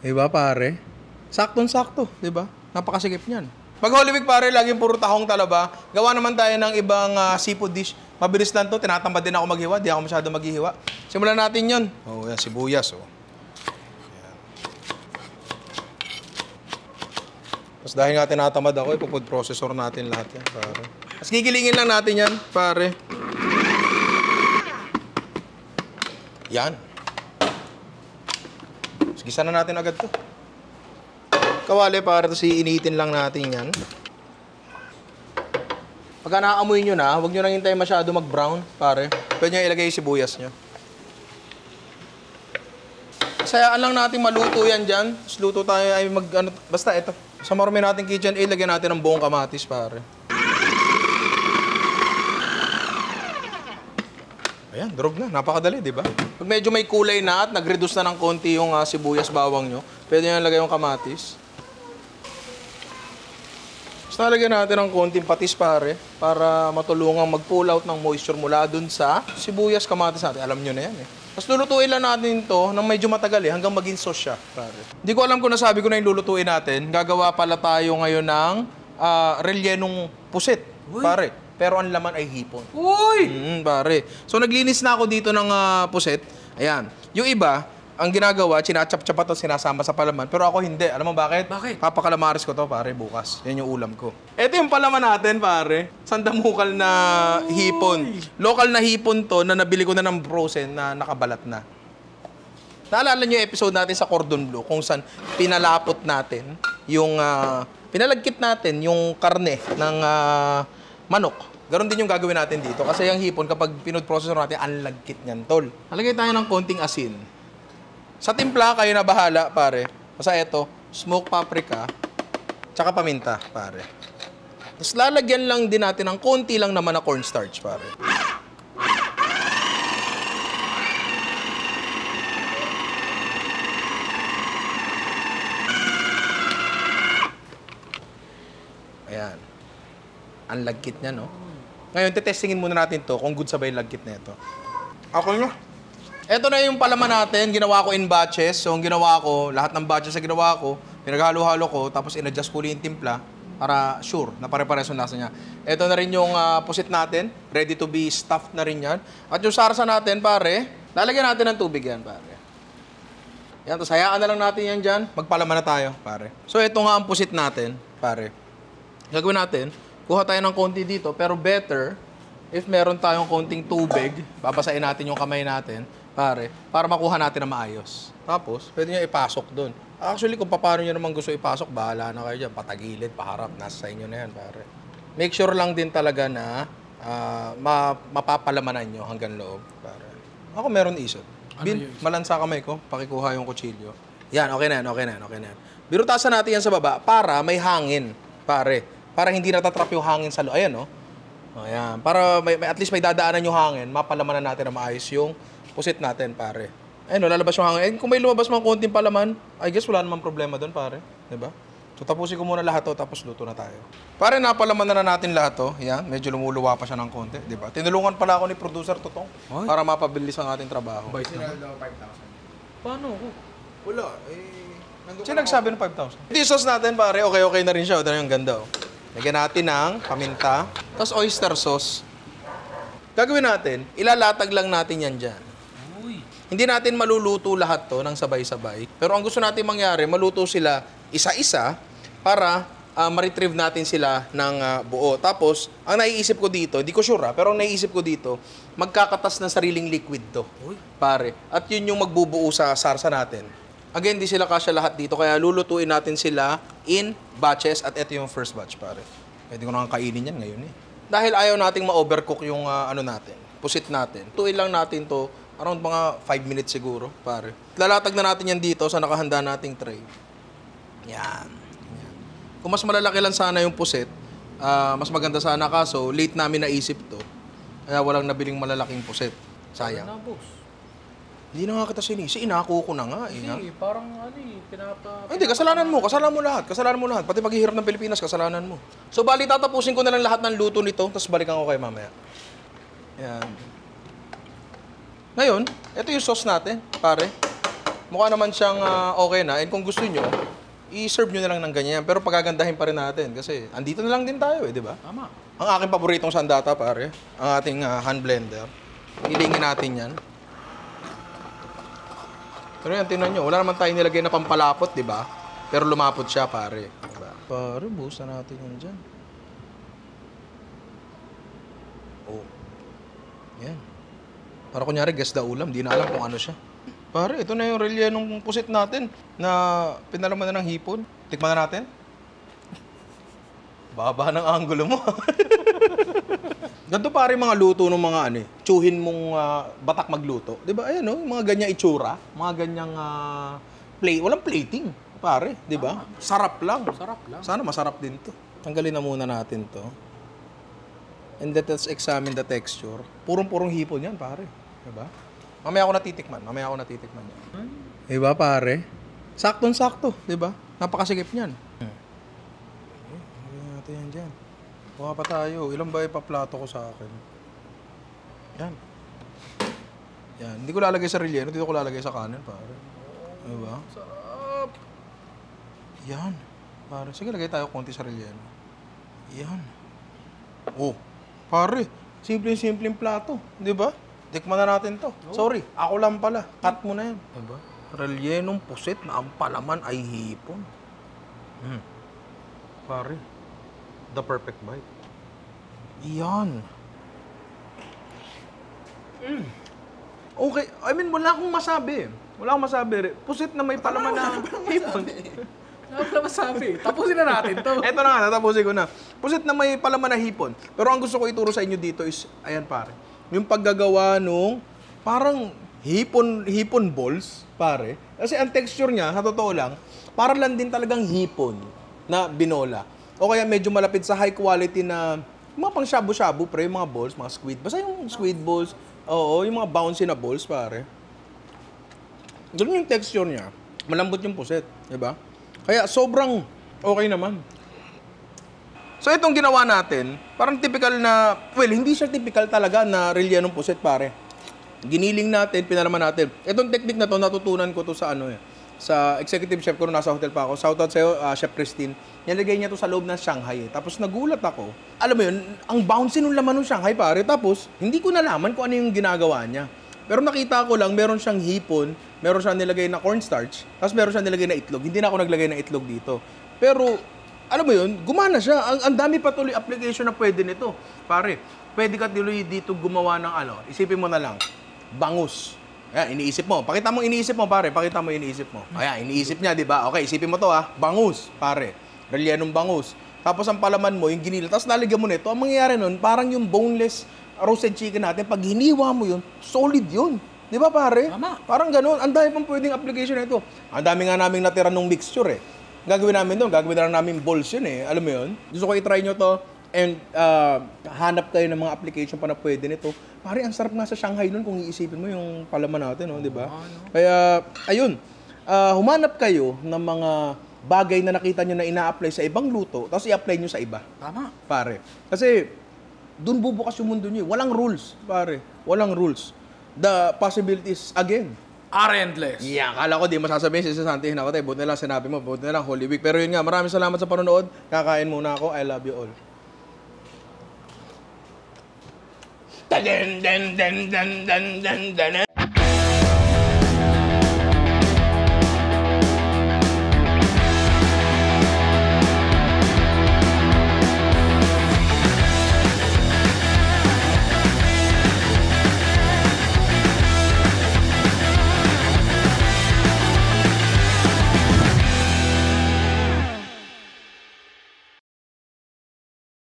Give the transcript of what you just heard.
Diba, pare? Saktong-sakto, diba? Napakasikip niyan. Pag Holy Week, pare, laging puro tahong talaba. Gawa naman tayo ng ibang seafood dish. Mabilis lang to. Tinatamad din ako maghiwa. Di ako masyado maghihiwa. Simulan natin yun. Oh, yan, sibuyas, oh. Yan. Tapos dahil nga tinatamad ako, ipo-food processor natin lahat yan, pare. Tapos gigilingin lang natin yan, pare. Yan. Gisa na natin agad to. Kawali para to iniitin lang natin yan. Pagka nakaamoy nyo na, huwag nyo nang hintayin masyado mag-brown, pare. Pwede nyo ilagay yung sibuyas nyo. Sayaan lang natin maluto yan dyan. Tapos luto tayo ay basta ito. Sa marami natin kitchen aid, lagyan natin ng buong kamatis, pare. Ayan, durog na. Napakadali, di ba? Pag medyo may kulay na at nag-reduce na ng konti yung sibuyas bawang nyo, pwede nyo lagay yung kamatis. Tapos nalagyan natin ng konting patis, pare, para matulungang mag-pull out ng moisture mula dun sa sibuyas, kamatis natin. Alam nyo na yan, eh. Tapos lulutuin lang natin ito ng medyo matagal, eh, hanggang maging sauce siya, pare. Hindi ko alam kung nasabi ko na yung lulutuin natin. Gagawa pala tayo ngayon ng rellenong pusit, pare. Pero ang laman ay hipon. Uy! Pare. So, naglinis na ako dito ng puset. Ayan. Yung iba, ang ginagawa, chinachap-chap at sinasama sa palaman. Pero ako hindi. Alam mo bakit? Bakit? Papakalamaris ko to, pare, bukas. Yan yung ulam ko. Ito yung palaman natin, pare. Sandamukal na hipon. Local na hipon to na nabili ko na ng frozen na nakabalat na. Naalala nyo yung episode natin sa Cordon Bleu kung saan pinalapot natin yung, pinalagkit natin yung karne ng manok. Ganon din yung gagawin natin dito. Kasi yung hipon, kapag pinood processor natin, ang lagkit niyan, tol. Nalagay tayo ng konting asin. Sa timpla, kayo na bahala, pare. Basta ito, smoked paprika, tsaka paminta, pare. Tapos lalagyan lang din natin ng konti lang naman na cornstarch, pare. Ayan. Ang lagkit niya, no? Ngayon, tetestingin muna natin to kung good sabay lagkit na ito. Ako na. Ito na yung palaman natin. Ginawa ko in batches. So, ang ginawa ko, lahat ng batches na ginawa ko, pinaghalo-halo ko, tapos in-adjust ko yung timpla para sure na pare-pares yung lasa niya. Ito na rin yung pusit natin. Ready to be stuffed na rin yan. At yung sarsa natin, pare, lalagyan natin ng tubig yan, pare. Yan, tapos hayaan na lang natin yan dyan. Magpalaman na tayo, pare. So, ito nga ang pusit natin, pare. Gagawin natin, kuha tayo ng konti dito, pero better if meron tayong konting tubig, babasain natin yung kamay natin, pare, para makuha natin na maayos. Tapos, pwede nyo ipasok doon. Actually, kung paano nyo naman gusto ipasok, bahala na kayo dyan. Patagilid, paharap, nasa inyo na yan, pare. Make sure lang din talaga na mapapalamanan nyo hanggang loob, pare. Ako meron isot. Malansa kamay ko, pakikuha yung kutsilyo. Yan, okay na yan, okay na yan, okay na yan. Birutasan natin yan sa baba para may hangin, pare. Para hindi natatrap yung hangin sa loob. Ayan, no? Ayan. Para at least may dadaanan yung hangin, mapalamanan natin na maayos yung pusit natin, pare. Ayun, no, lalabas yung hangin. Kung may lumabas mga konting palaman, I guess wala namang problema doon, pare. Diba? So, tapusin ko muna lahat to, tapos luto na tayo. Pare, napalaman na natin lahat to. Yan, medyo lumuluwa pa siya ng konti, diba? Tinulungan pala ako ni producer Totong para mapabilis ang ating trabaho. Paano ako? Wala, sino nagsabi ng 5,000? Yung sauce natin, pare, okay na rin siya. Ito na yung ganda, oh. Lagyan natin ng paminta, tapos oyster sauce. Gagawin natin, ilalatag lang natin yan dyan. Uy. Hindi natin maluluto lahat to ng sabay-sabay. Pero ang gusto natin mangyari, maluto sila isa-isa para ma-retrieve natin sila ng buo. Tapos, ang naiisip ko dito, di ko sure pero ang naiisip ko dito, magkakatas ng sariling liquid to. Uy. Pare. At yun yung magbubuo sa sarsa natin. Again, di sila kasya lahat dito, kaya lulutuin natin sila in batches at ito yung first batch, pare. Pwede ko nang kainin yan ngayon eh. Dahil ayaw nating ma-overcook yung natin, pusit natin. Tuin lang natin to around mga 5 minutes siguro, pare. Lalatag na natin yan dito sa nakahanda nating tray. Yan. Kung mas malalaki lang sana yung pusit, mas maganda sana kaso late namin naisip to. Kaya walang nabiling malalaking pusit. Sayang. Na, boss. Hindi na nga kita sinisi. Inako ko na nga. Hindi, parang Hindi, kasalanan mo. Kasalanan mo lahat. Kasalanan mo lahat. Pati paghihirap ng Pilipinas, kasalanan mo. So, bali, tatapusin ko na lang lahat ng luto nito, tapos balikan ko kayo mamaya. Yan. Ngayon, ito yung sauce natin, pare. mukha naman siyang okay na. And kung gusto nyo, i-serve nyo na lang ng ganyan. Pero pagagandahin pa rin natin kasi andito na lang din tayo di ba? Tama. Ang aking paboritong sandata, pare. Ang ating hand blender. Hilingin natin yan. Pero yan, tingnan nyo. Wala naman tayo nilagay na pampalapot, di ba? Pero lumapot siya, pare. Diba? Pare, buhusan natin yan dyan. Oh. Yan. Para kunyari, guess the ulam. Di na alam kung ano siya. Pare, ito na yung rellenong pusit natin na pinalaman na ng hipon. Tikman na natin. Baba ng anggulo mo. Ganito pare mga luto ng mga tsuhin mong batak magluto. 'Di ba? Ayan yung mga ganyang itsura, mga ganyang walang plating, pare, 'di ba? Sarap lang. Sarap lang. Sana masarap din 'to. Tanggalin na muna natin 'to. And let's examine the texture. Purong-purong hipon 'yan, pare. 'Di ba? Mamaya ako natitikman yan. 'Di ba, pare? Saktong-sakto, 'di ba? Napakasigip niyan. Natin yan dyan. Buka pa tayo. Ilan ba ipaplato ko sa akin? Yan. Yan. Hindi ko lalagay sa relleno. Dito ko lalagay sa kanin, pare. Diba? Sarap. Yan. Pare. Sige, lagay tayo konti sa relleno. Yan. Oh. Pare. Simpleng plato. Diba? Tikman na natin to. Oh. Sorry. Ako lang pala. Cut mo na yan. Diba? Rellenong pusit na ang palaman ay hipon. Pare. The perfect bite. Yan. Okay. I mean, wala akong masabi. Pusit na may palaman na hipon. Wala pala masabi. Tapusin na natin to. Eto na nga, tapusin ko na. Pusit na may palaman na hipon. Pero ang gusto ko ituro sa inyo dito is, ayan pare, yung paggagawa nung parang hipon balls, pare. Kasi ang texture niya, sa totoo lang, para lang din talagang hipon na binola. O kaya medyo malapit sa high quality na mga pang shabu-shabu, pre, yung mga balls, mga squid. Basta yung squid balls, oo, yung mga bouncy na balls, pare. Ganun yung texture niya. Malambot yung puset, di ba? Kaya sobrang okay naman. So itong ginawa natin, parang typical na, well, hindi siya typical talaga na rellenong puset, pare. Giniling natin, pinalaman natin. Itong technique na to, natutunan ko to sa sa executive chef ko nung nasa hotel pa ako. Shoutout sa'yo, Chef Christine. Nilagay niya to sa loob ng Shanghai. Tapos nagulat ako. Alam mo yun, ang bouncy nung laman ng Shanghai, pare. Tapos, hindi ko nalaman kung ano yung ginagawa niya. Pero nakita ko lang, meron siyang hipon, meron siyang nilagay na cornstarch, tapos meron siyang nilagay na itlog. Hindi na ako naglagay ng itlog dito. Pero, alam mo yun, gumana siya. Ang dami patuloy application na pwede nito. Pare, pwede ka tuloy dito gumawa ng isipin mo na lang, bangus. Ayan, iniisip mo. Pakita mo iniisip mo, pare. Pakita mo iniisip mo. Ayan, iniisip niya, di ba? Okay, isipin mo to, bangus, pare. Rellenong bangus. Tapos ang palaman mo, yung ginila. Tapos nalagyan mo nito. Ang mangyayari nun, parang yung boneless roasted chicken natin, pag hiniwa mo yun, solid yun. Di ba, pare? Tama. Parang ganun. Ang dami pang pwedeng application na ito. Ang dami nga naming natira nung mixture, Gagawin namin doon. Gagawin na lang namin balls yun, Alam mo yun? Gusto ko i-try nyo to. And hanap kayo ng mga application pa na pwede nito. Pare, ang sarap nga sa Shanghai nun kung iisipin mo yung palaman natin, di ba? Kaya, ayun, humanap kayo ng mga bagay na nakita nyo na ina-apply sa ibang luto, tapos i-apply nyo sa iba. Tama. Pare. Kasi, dun bubukas yung mundo nyo. Walang rules, pare. Walang rules. The possibilities, again, Are endless. yeah, akala ko di masasabihin, sisasantihin ako tayo. Buti na lang sinabi mo, buti na lang Holy Week. Pero yun nga, maraming salamat sa panonood. Kakain muna ako. I love you all. Dan dan dan dan dan dan dan.